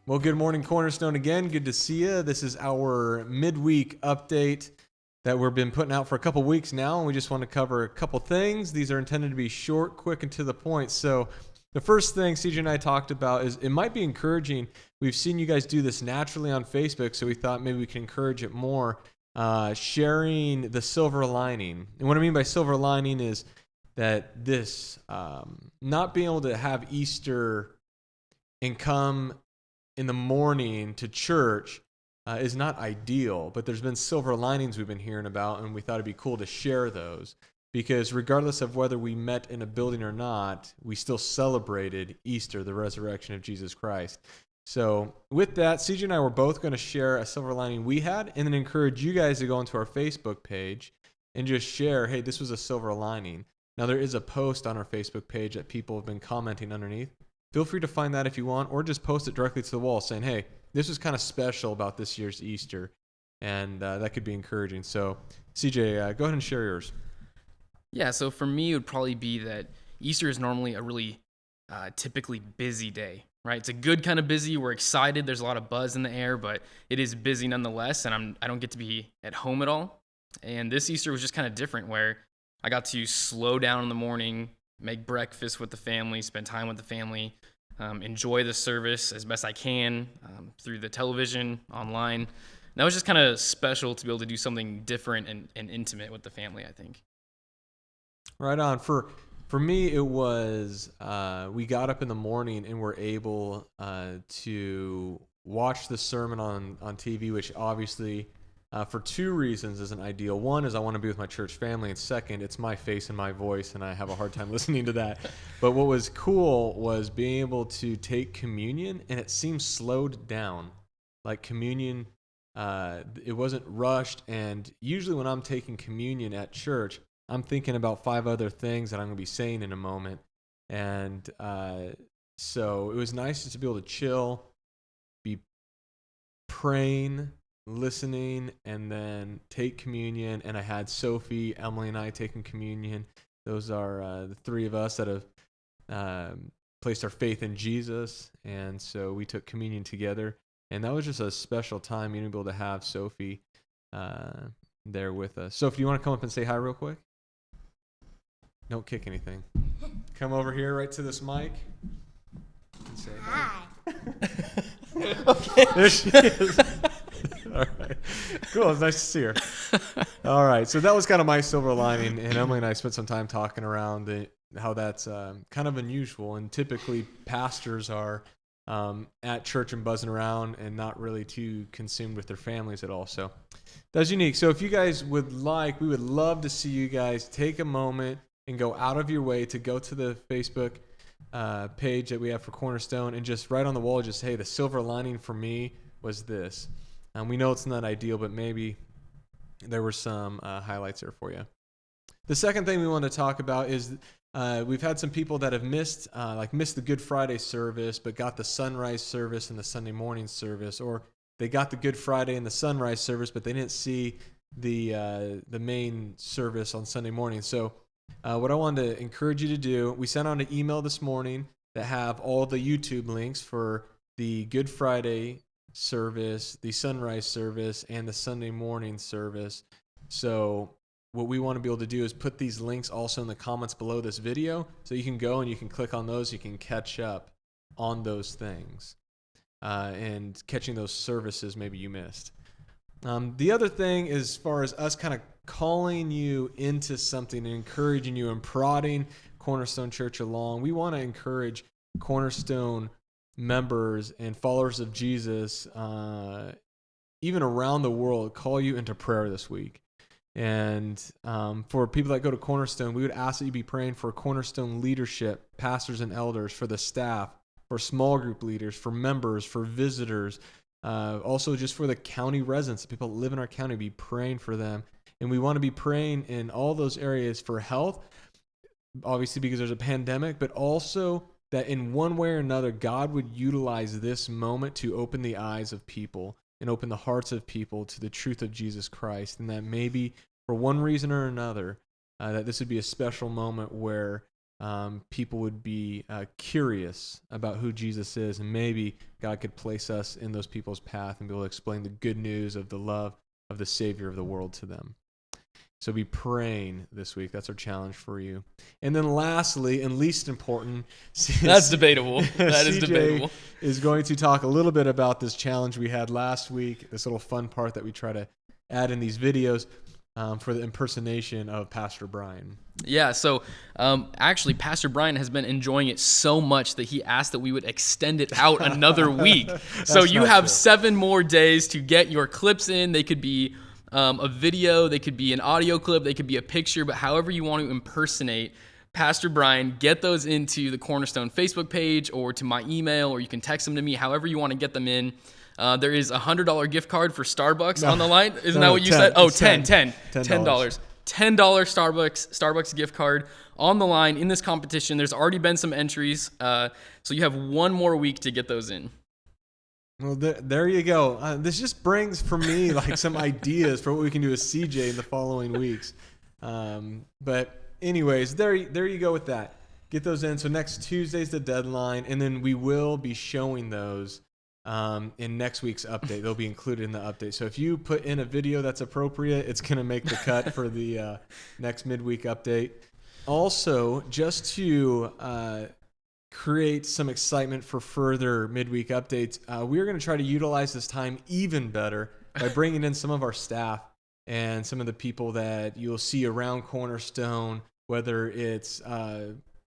Well, good morning, Cornerstone, again. Good to see you. This is our midweek update that we've been putting out for a couple weeks now, and we just want to cover a couple things. These are intended to be short, quick, and to the point. So the first thing CJ and I talked about is it might be encouraging. We've seen you guys do this naturally on Facebook, so we thought maybe we can encourage it more. Sharing the silver lining. And what I mean by silver lining is that this, not being able to have Easter and come in the morning to church is not ideal, but there's been silver linings we've been hearing about, and we thought it'd be cool to share those because regardless of whether we met in a building or not, we still celebrated Easter, the resurrection of Jesus Christ. So with that, CJ and I were both going to share a silver lining we had and then encourage you guys to go into our Facebook page and just share, hey, this was a silver lining. Now, there is a post on our Facebook page that people have been commenting underneath. Feel free to find that if you want, or just post it directly to the wall saying, hey, this was kind of special about this year's Easter, and that could be encouraging. So, CJ, go ahead and share yours. Yeah, so for me, it would probably be that Easter is normally a really typically busy day, right? It's a good kind of busy. We're excited. There's a lot of buzz in the air, but it is busy nonetheless, and I don't get to be at home at all. And this Easter was just kind of different where I got to slow down in the morning, make breakfast with the family, spend time with the family, enjoy the service as best I can through the television, online. And that was just kind of special to be able to do something different and intimate with the family, I think. Right on. For me, it was we got up in the morning and were able to watch the sermon on TV, which obviously for two reasons isn't ideal. One is I want to be with my church family, and second, it's my face and my voice, and I have a hard time listening to that. But what was cool was being able to take communion, and it seemed slowed down. Like communion, it wasn't rushed, and usually when I'm taking communion at church, I'm thinking about 5 other things that I'm going to be saying in a moment. And so it was nice just to be able to chill, be praying, listening, and then take communion. And I had Sophie, Emily, and I taking communion. Those are the 3 of us that have placed our faith in Jesus. And so we took communion together. And that was just a special time, being able to have Sophie there with us. Sophie, do you want to come up and say hi real quick? Don't kick anything. Come over here right to this mic and say hi. Okay. There she is. All right. Cool. It's nice to see her. All right. So that was kind of my silver lining. And Emily and I spent some time talking around how that's kind of unusual. And typically pastors are at church and buzzing around and not really too consumed with their families at all. So that's unique. So if you guys would like, we would love to see you guys take a moment and go out of your way to go to the Facebook page that we have for Cornerstone and just write on the wall, just, hey, the silver lining for me was this. We know it's not ideal, but maybe there were some highlights there for you. The second thing we want to talk about is we've had some people that have missed the Good Friday service, but got the sunrise service and the Sunday morning service, or they got the Good Friday and the sunrise service, but they didn't see the main service on Sunday morning. So what I wanted to encourage you to do, we sent out an email this morning that have all the YouTube links for the Good Friday service, the sunrise service, and the Sunday morning service. So what we want to be able to do is put these links also in the comments below this video, so you can go and you can click on those, you can catch up on those things and catching those services maybe you missed. The other thing, as far as us kind of calling you into something and encouraging you and prodding Cornerstone Church along, we want to encourage Cornerstone members and followers of Jesus, even around the world, call you into prayer this week. And for people that go to Cornerstone, we would ask that you be praying for Cornerstone leadership, pastors and elders, for the staff, for small group leaders, for members, for visitors, also just for the county residents, the people that live in our county, be praying for them. And we want to be praying in all those areas for health, obviously because there's a pandemic, but also that in one way or another, God would utilize this moment to open the eyes of people and open the hearts of people to the truth of Jesus Christ. And that maybe for one reason or another, that this would be a special moment where people would be curious about who Jesus is, and maybe God could place us in those people's path and be able to explain the good news of the love of the Savior of the world to them. So be praying this week. That's our challenge for you. And then lastly, and least important, that's debatable. That is CJ debatable. is going to talk a little bit about this challenge we had last week, this little fun part that we try to add in these videos for the impersonation of Pastor Bryan. Yeah, so actually, Pastor Bryan has been enjoying it so much that he asked that we would extend it out another week. So you have 7 more days to get your clips in. They could be a video, they could be an audio clip, they could be a picture, but however you want to impersonate Pastor Bryan, get those into the Cornerstone Facebook page or to my email, or you can text them to me, however you want to get them in. There is a $100 gift card for Starbucks on the line. Isn't that what you said? Oh, $10. $10 Starbucks gift card on the line in this competition. There's already been some entries, so you have 1 more week to get those in. Well, there you go. This just brings for me like some ideas for what we can do with CJ in the following weeks. But anyways, there you go with that. Get those in. So next Tuesday's the deadline, and then we will be showing those in next week's update. They'll be included in the update. So if you put in a video that's appropriate, it's going to make the cut for the next midweek update. Also, just to create some excitement for further midweek updates, we're going to try to utilize this time even better by bringing in some of our staff and some of the people that you'll see around Cornerstone, whether it's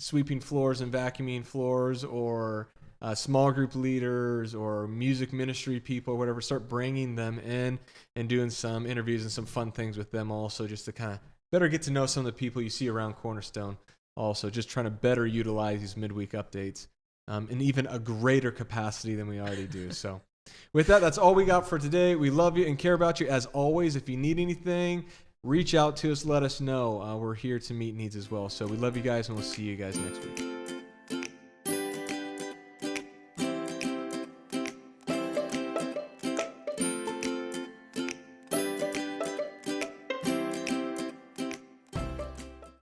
sweeping floors and vacuuming floors, or small group leaders or music ministry people or whatever. Start bringing them in and doing some interviews and some fun things with them also, just to kind of better get to know some of the people you see around Cornerstone. Also, just trying to better utilize these midweek updates in even a greater capacity than we already do. So with that, that's all we got for today. We love you and care about you. As always, if you need anything, reach out to us, let us know. We're here to meet needs as well. So we love you guys, and we'll see you guys next week.